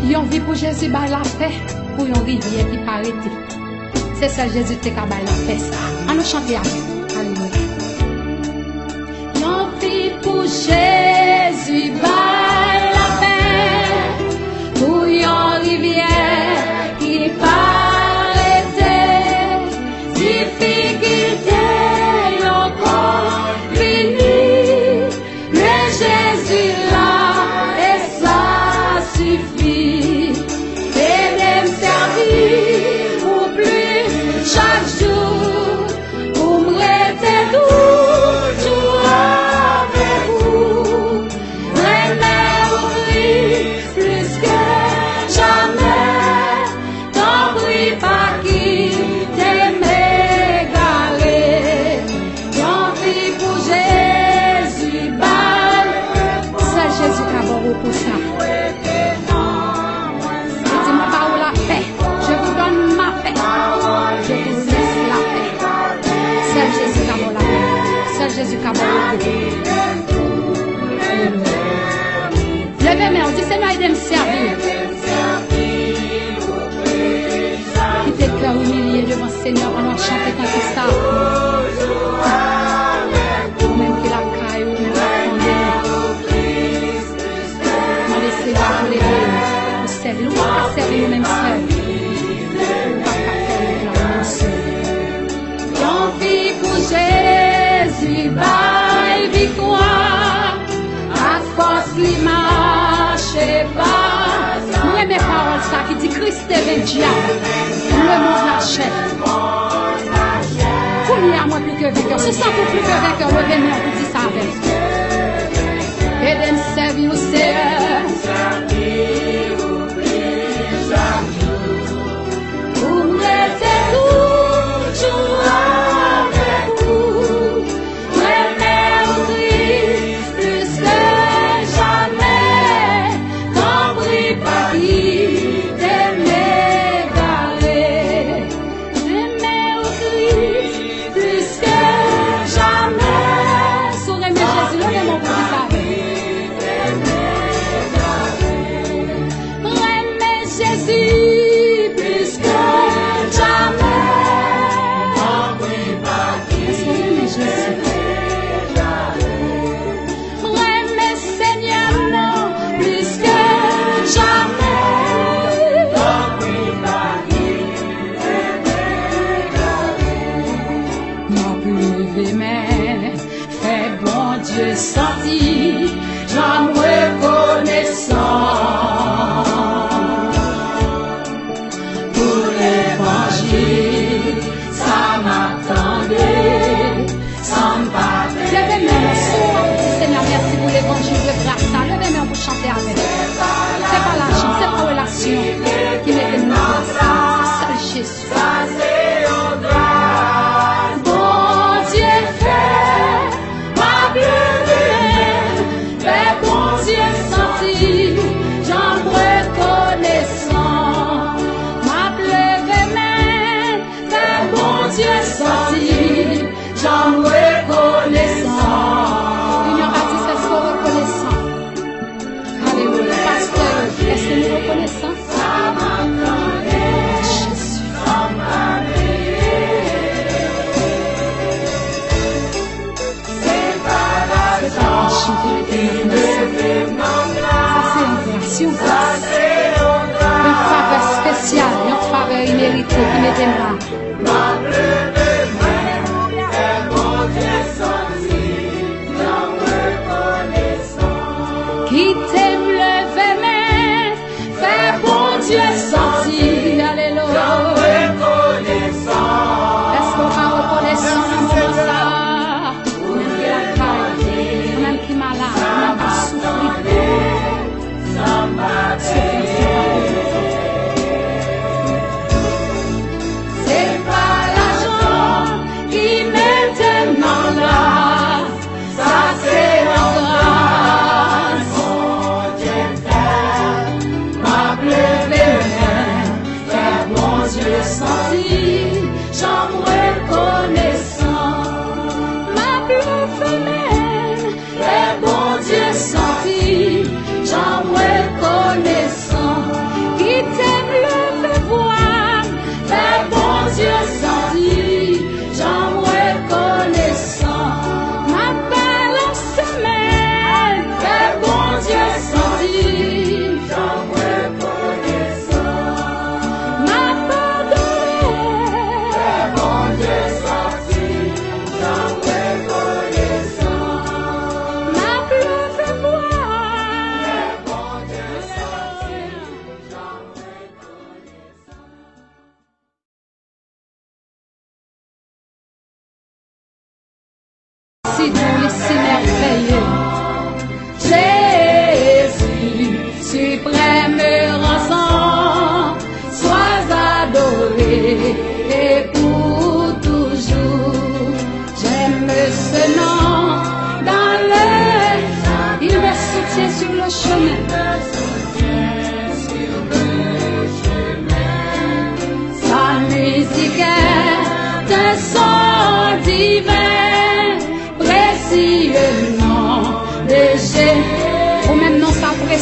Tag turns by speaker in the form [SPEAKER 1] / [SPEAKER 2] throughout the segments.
[SPEAKER 1] Yon vie pour Jésus, by la paix, pour une rivière qui pas arrêter. C'est ça, Jésus te ka bay la paix, ça. On nous chante avec. Alléluia. Yon vie pour Jésus, by la paix, pour une rivière qui pas arrêter. Difficulté, yon confini, mais Jésus là, et ça suffit. Et même servir pour plus chaque jour, pour me rester toujours avec vous. Remercie plus que jamais, t'en prie pas quitter m'égarer. J'en vis pour Jésus, c'est Jésus qui a bon pour ça. Dis-moi pas où la paix, je vous donne ma paix, je vous laisse la paix. C'est Jésus qui a bon la paix, c'est Jésus qui a bon la paix. Levez-moi, on dit Seigneur, aide-moi à me servir. Qui t'es cœur humilié devant le Seigneur, on va chanter quand il ça. Même qu'il a caillé, même qu'il a fondé. On va laisser là pour les deux. Pour servir, on va pas servir nous-mêmes seuls. On va pas faire nous-mêmes seuls. J'en vis pour Jésus, bye victoire. À force, il marche pas. Nous aimons mes paroles, ça qui dit Christ est diable. Le monde l'achète. Pour lui à moi plus que vainqueur. Si ça pour plus que vainqueur, levez-moi pour dire ça avec. Et de me servir au Seigneur. Pour me rester toujours avec vous. Remercie plus que jamais. T'en prie pas quitter m'égarer. Remercie plus que jamais. Sur aimer Jésus, levez-moi pour dire ça avec. Remets Jésus plus que jamais. Est-ce que vous aimez Jésus? Remets Seigneur non plus que jamais. Mon plus levé mais fait bon Dieu sentir, j'en reconnaissant. Pour l'évangile, ça m'attendait, sans me battre. Levez-moi mon soir, Seigneur, merci pour l'évangile de grâce. Levez-moi pour chanter avec. C'est pas l'argent, c'est la relation qui met de nous seul Jésus. Bon Dieu fait ma plus fait bon Dieu sentir, j'en reconnaissant. Ma pleuve même fait bon Dieu sentir, j'en reconnaissant. L'union baptiste, est-ce qu'on reconnaissant? Alléluia. Pasteur, est-ce que nous reconnaissons? Jésus. Une faveur spéciale, une faveur imméritée qui m'était là. Qui t'aime le fait, fait bon Dieu sentir. Alléluia. Est-ce qu'on va reconnaissant dans mon ça? Même qui la caille, même qui malade, même qui souffre. C'est pas l'argent qui m'est tellement là, ça c'est la grâce. Mon Dieu fait ma pleuve fait bon Dieu sentir, j'en reconnaissant. Ma pleuve fait bon Dieu sentir, j'en reconnaissant.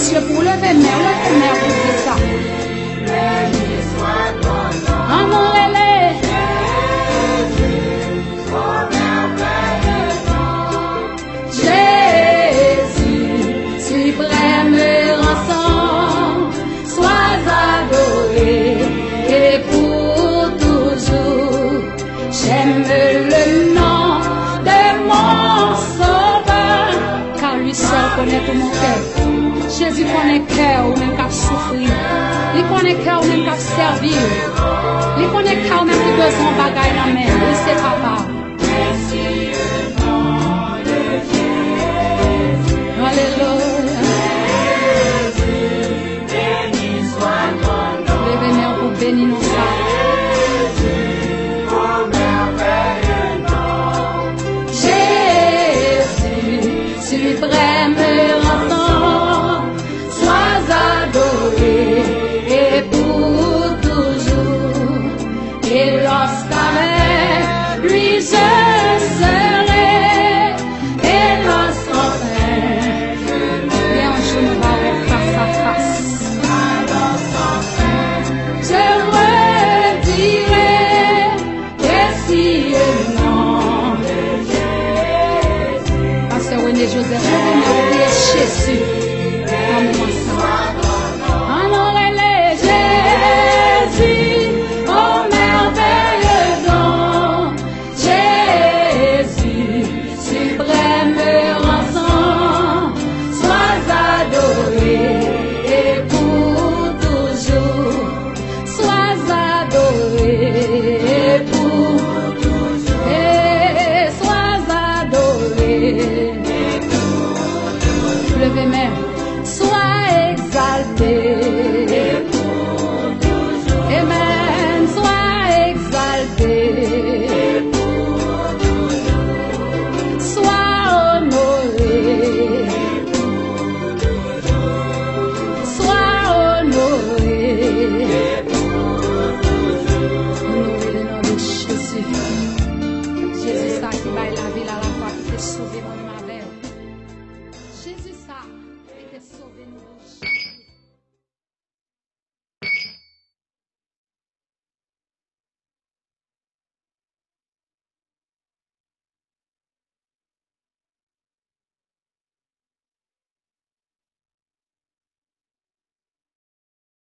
[SPEAKER 1] monsieur pour lever main pour dire ça.
[SPEAKER 2] J'aime le nom de mon sauveur, car lui seul connaît tout mon cœur. Jésus connaît cœur ou même qu'à souffrir. Il connaît cœur ou même qu'à servir. Il connaît cœur ou même qui besoin de bagaille dans la main. Il sait papa. Alléluia. Levez-moi pour bénir nos frères. Suprême entend, sois adoré et pour toujours. Et lorsqu'avec lui je serai, et lorsqu'enfin je me verrai face à face, je redirai que si le nom de Jésus. Pasteur René Joseph, je vais oublier Jésus. Amour ça. Honorez les Jésus, oh merveilleux don. Jésus, suprême rançon, sois adoré et pour toujours. Sois adoré et pour toujours. Et sois adoré. Levez main, sois exalté. Amen, sois exalté. Sois honoré. Sois honoré. Honoré le nom de Jésus. Jésus, ça qui baille la ville à la fois qui t'est sauvé, mon ma belle. Jésus, ça, et t'es sauvé, nous.